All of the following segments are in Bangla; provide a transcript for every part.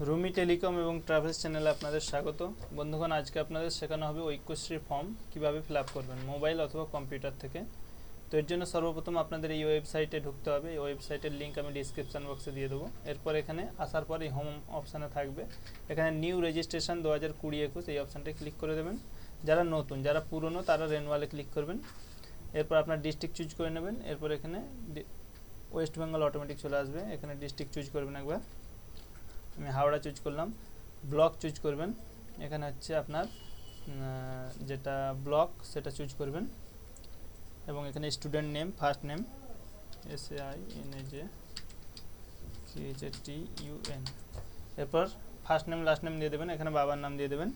রুমি টেলিকম এবং ট্রাভেলস চ্যানেলে আপনাদের স্বাগত। বন্ধুগণ, আজকে আপনাদের শেখানো হবে ঐক্যশ্রী ফর্ম কিভাবে ফিল আপ করবেন মোবাইল অথবা কম্পিউটার থেকে। তো এর জন্য সর্বপ্রথম আপনাদের এই ওয়েবসাইটে ঢুকতে হবে। এই ওয়েবসাইটের লিঙ্ক আমি ডিসক্রিপশান বক্সে দিয়ে দেবো। এরপর এখানে আসার পর এই হোম অপশানে থাকবে, এখানে নিউ রেজিস্ট্রেশন 2020-21 এই অপশানটা ক্লিক করে দেবেন। যারা নতুন, যারা পুরনো তারা রেনুয়ালে ক্লিক করবেন। এরপর আপনার ডিস্ট্রিক্ট চুজ করে নেবেন। এরপর এখানে ওয়েস্ট বেঙ্গল অটোমেটিক চলে আসবে। এখানে ডিস্ট্রিক্ট চুজ করবেন একবার, আমি হাওড়া চুজ করলাম। ব্লক চুজ করবেন, এখানে হচ্ছে আপনার যেটা ব্লক সেটা চুজ করবেন এবং এখানে student name, first name SAINAJKHATUN, এরপর ফার্স্ট নেম লাস্ট নেম দিয়ে দেবেন। এখানে বাবার নাম দিয়ে দেবেন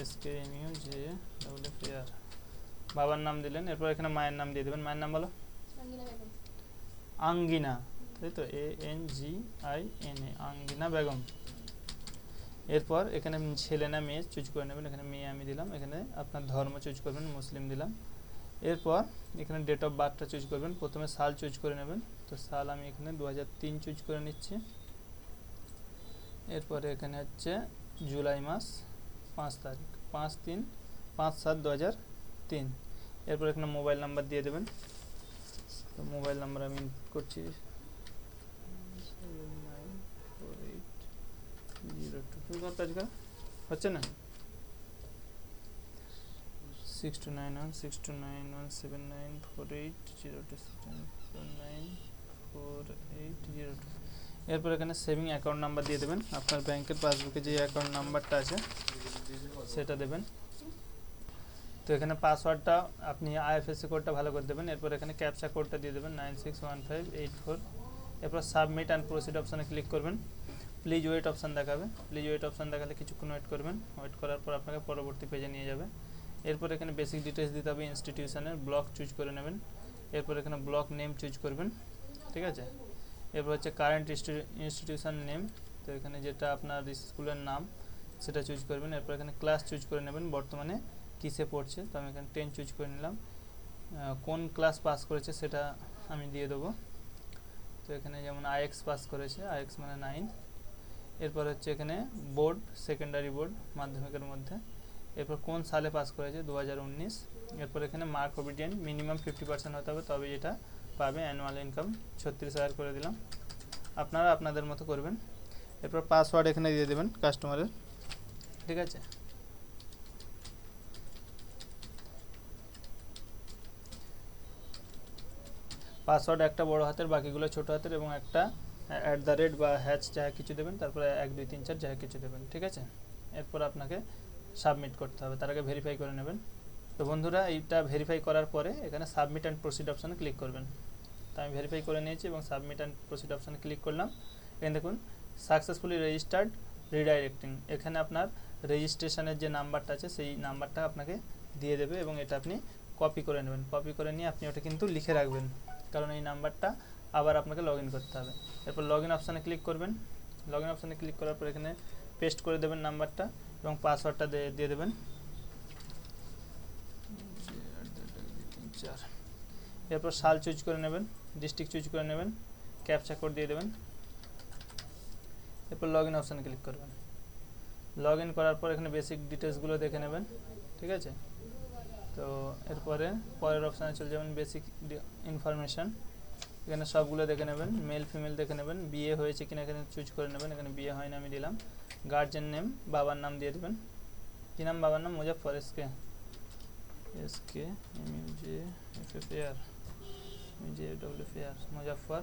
SKMUJFR, বাবার নাম দিলেন। এরপর এখানে মায়ের নাম দিয়ে দেবেন। মায়ের নাম বলো, আঙ্গিনা, তাই তো, ANGINA, আঙ্গিনা বেগম। এরপর এখানে ছেলে না মেয়ে চুজ করে নেবেন। এখানে মেয়ে আমি দিলাম। এখানে আপনার ধর্ম চুজ করবেন, মুসলিম দিলাম। এরপর এখানে ডেট অফ বার্থটা চুজ করবেন। প্রথমে সাল চুজ করে নেবেন, তো সাল আমি এখানে 2003 চুজ করে নিচ্ছি। এরপরে এখানে হচ্ছে জুলাই মাস 5 তারিখ, 5/3/5/7/2003। এরপর এখানে মোবাইল নাম্বার দিয়ে দেবেন। তো মোবাইল নাম্বার আমি ইনপুট করছি 794802, হচ্ছে না, 629169748027948480। এরপর এখানে সেভিং অ্যাকাউন্ট নাম্বার দিয়ে দেবেন। আপনার ব্যাংকের পাসবুকে যে অ্যাকাউন্ট নাম্বারটা আছে সেটা দেবেন। তো এখানে পাসওয়ার্ডটা আপনি IFSC কোডটা ভালো করে দেবেন। এরপর এখানে ক্যাপচা কোডটা দিয়ে দেবেন 961584। এরপর সাবমিট অ্যান্ড প্রসিড অপশানে ক্লিক করবেন। প্লিজ ওয়েট অপশান দেখাবে। প্লিজ ওয়েট অপশান দেখালে কিছুক্ষণ ওয়েট করবেন। ওয়েট করার পর আপনাকে পরবর্তী পেজে নিয়ে যাবে। এরপর এখানে বেসিক ডিটেলস দিতে হবে ইনস্টিটিউশনের। ব্লক চুজ করে নেবেন। এরপর এখানে ব্লক নেম চুজ করবেন, ঠিক আছে। এরপর হচ্ছে কারেন্ট ইনস্টিটিউশন নেম, তো এখানে যেটা আপনার স্কুলের নাম সেটা চুজ করবেন। এরপর এখানে ক্লাস চুজ করে নেবেন, বর্তমানে কিসে পড়ছে, তো আমি এখানে 10 চুজ করে নিলাম। কোন ক্লাস পাস করেছে সেটা আমি দিয়ে দেবো। তো এখানে যেমন IX পাস করেছে, IX মানে 9। এরপর হচ্ছে এখানে বোর্ড, সেকেন্ডারি বোর্ড মাধ্যমিকের মধ্যে। এরপর কোন সালে পাস করেছে, 2019। এরপর এখানে মার্ক ওবিডিয়েন্ট মিনিমাম 50% হতে হবে, তবে এটা পাবে। অ্যানুয়াল ইনকাম 36,000 করে দিলাম। আপনারা আপনাদের মতো করবেন। এরপর পাসওয়ার্ড এখানে দিয়ে দেবেন কাস্টমারের, ঠিক আছে। পাসওয়ার্ড একটা বড় হাতের, বাকিগুলো ছোট হাতের, এবং একটা @ বা হ্যাচ যা কিছু দেবেন, তারপরে 1 2 3 4 যা কিছু দেবেন, ঠিক আছে। এরপর আপনাকে সাবমিট করতে হবে, তার আগে ভেরিফাই করে নেবেন। তো বন্ধুরা, এইটা ভেরিফাই করার পরে এখানে সাবমিট অ্যান্ড প্রসিড অপশানে ক্লিক করবেন। তো আমি ভেরিফাই করে নিয়েছি এবং সাবমিট অ্যান্ড প্রসিড অপশানে ক্লিক করলাম। এখানে দেখুন সাকসেসফুলি রেজিস্টার্ড রিডাইরেক্টিং, এখানে আপনার রেজিস্ট্রেশনের যে নাম্বারটা আছে সেই নাম্বারটা আপনাকে দিয়ে দেবে এবং এটা আপনি কপি করে নেবেন। কপি করে নিয়ে আপনি ওটা কিন্তু লিখে রাখবেন, কারণ এই নাম্বারটা আবার আপনাকে লগ ইন করতে হবে। এরপর লগ ইন অপশানে ক্লিক করবেন। লগ ইন অপশানে ক্লিক করার পর এখানে পেস্ট করে দেবেন নাম্বারটা এবং পাসওয়ার্ডটা দিয়ে দেবেন। এরপর সাল চুজ করে নেবেন, ডিস্ট্রিক্ট চুজ করে নেবেন, ক্যাপচা কোড দিয়ে দেবেন। এরপর লগ ইন অপশানে ক্লিক করবেন। লগ ইন করার পর এখানে বেসিক ডিটেলসগুলো দেখে নেবেন, ঠিক আছে। তো এরপরে পরের অপশানে চলে যাবেন, বেসিক ইনফরমেশান, এখানে সবগুলো দেখে নেবেন। মেল ফিমেল দেখে নেবেন, বিয়ে হয়েছে কিনা এখানে চুজ করে নেবেন। এখানে বিয়ে হয়নি, আমি দিলাম। গার্জেন নেম, বাবার নাম দিয়ে দেবেন। কী নাম বাবার নাম? মুজাফর, SKMUJFFAR, মুজাফর।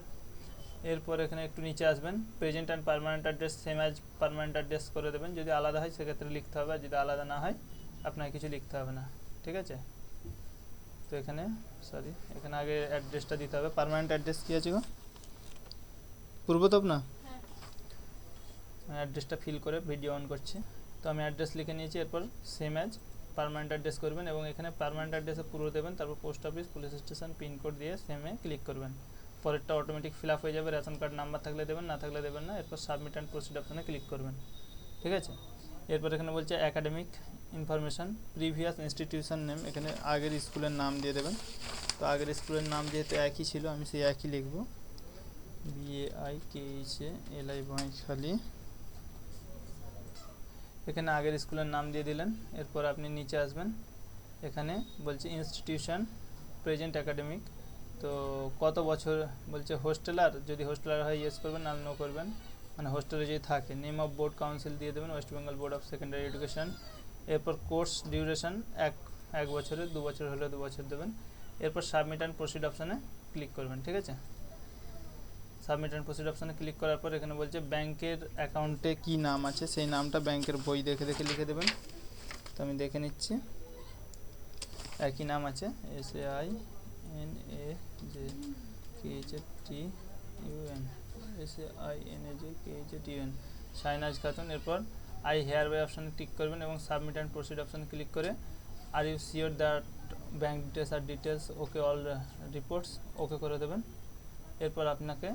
এরপর এখানে একটু নিচে আসবেন, present and permanent address same as permanent address করে দেবেন। যদি আলাদা হয় সেক্ষেত্রে লিখতে হবে, আর যদি আলাদা না হয় আপনাকে কিছু লিখতে হবে না, ঠিক আছে। তো এখানে এখানে আগে অ্যাড্রেসটা দিতে হবে। পার্মানেন্ট অ্যাড্রেস কী আছে গো? পূর্বতপ না? অ্যাড্রেসটা ফিল করে ভিডিও অন করছি। তো আমি অ্যাড্রেস লিখে নিয়েছি। এরপর সেম অ্যাজ পার্মানেন্ট অ্যাড্রেস করবেন এবং এখানে পার্মানেন্ট অ্যাড্রেসে পুরো দেবেন। তারপর post office, police station, pincode দিয়ে সেমে ক্লিক করবেন। পরেরটা অটোমেটিক ফিল আপ হয়ে যাবে। রেশন কার্ড নাম্বার থাকলে দেবেন, না থাকলে দেবেন না। এরপর সাবমিট অ্যান্ড প্রসিড অপশানে ক্লিক করবেন, ঠিক আছে। এরপর এখানে বলছে academic information, previous institution name, এখানে আগের স্কুলের নাম দিয়ে দেবেন। তো আগের স্কুলের নাম যেহেতু একই ছিল আমি সেই একই লিখব, BAIKHALI, এখানে আগের স্কুলের নাম দিয়ে দিলেন। এরপর আপনি নিচে আসবেন, এখানে বলছে ইনস্টিটিউশন প্রেজেন্ট একাডেমিক, তো কত বছর বলছে হোস্টেলার, যদি হোস্টেলার হয় ইয়েস করবেন, আর নো করবেন, মানে হোস্টেলে যদি থাকে। নেম অফ বোর্ড কাউন্সিল দিয়ে দেবেন, West Bengal board of secondary education. এরপর কোর্স ডিউরেশন এক বছরের, 2 বছর হলে 2 বছর দেবেন। এরপর সাবমিট অ্যান্ড প্রসিড অপশানে ক্লিক করবেন, ঠিক আছে। সাবমিট অ্যান্ড প্রসিড অপশানে ক্লিক করার পর এখানে বলছে ব্যাংকের অ্যাকাউন্টে কি নাম আছে সেই নামটা ব্যাংকের বই দেখে দেখে লিখে দেবেন। তো আমি দেখে নিচ্ছি, একই নাম আছে, SAINAJKHTUN, SAINAJKHTUN, শাহনাজ খাতুন। এরপর আই হেয়ার বাই অপশানে টিক করবেন এবং সাবমিট অ্যান্ড প্রসিড অপশানে ক্লিক করে আর you sure that bank details okay all reports okay করে দেবেন। এরপর আপনাকে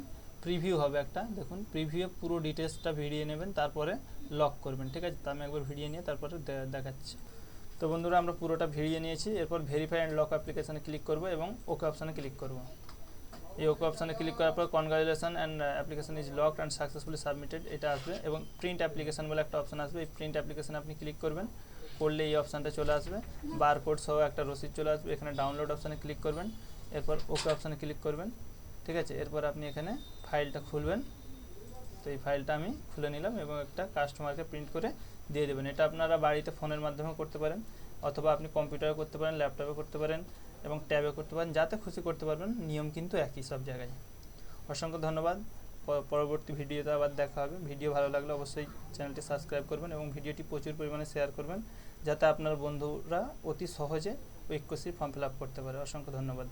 প্রিভিউ হবে একটা, দেখুন প্রিভিউ পুরো ডিটেলসটা ভিডিও নেবেন, তারপরে লক করবেন, ঠিক আছে। তো আমি একবার ভিডিও নিয়ে তারপরে দেখাচ্ছি। তো বন্ধুরা আমরা পুরোটা ভিডিও নিয়েছি। এরপর ভেরিফাই অ্যান্ড লক অ্যাপ্লিকেশানে ক্লিক করব এবং ওকে অপশানে ক্লিক করব। এই ওকে অপশানে ক্লিক করার পর congratulation and application is locked and successfully submitted এটা আসবে, এবং প্রিন্ট অ্যাপ্লিকেশন বলে একটা অপশান আসবে। এই প্রিন্ট অ্যাপ্লিকেশানে আপনি ক্লিক করবেন, করলে এই অপশানটা চলে আসবে, বারকোড সহ একটা রসিদ চলে আসবে। এখানে ডাউনলোড অপশানে ক্লিক করবেন, এরপর ওকে অপশানে ক্লিক করবেন, ঠিক আছে। এরপর আপনি এখানে ফাইলটা খুলবেন। তো এই ফাইলটা আমি খুলে নিলাম এবং একটা কাস্টমারকে প্রিন্ট করে দিয়ে দেবেন। এটা আপনারা বাড়িতে ফোনের মাধ্যমে করতে পারেন, অথবা আপনি কম্পিউটারে করতে পারেন, ল্যাপটপে করতে পারেন এবং ট্যাবে করতে পারেন, যাতে খুশি করতে পারবেন। নিয়ম কিন্তু একই সব জায়গায়। অসংখ্য ধন্যবাদ। পরবর্তী ভিডিওতে আবার দেখা হবে। ভিডিও ভালো লাগলে অবশ্যই চ্যানেলটি সাবস্ক্রাইব করবেন এবং ভিডিওটি প্রচুর পরিমাণে শেয়ার করবেন, যাতে আপনার বন্ধুরা অতি সহজে ঐক্যশ্রী ফর্ম ফিল আপ করতে পারে। অসংখ্য ধন্যবাদ।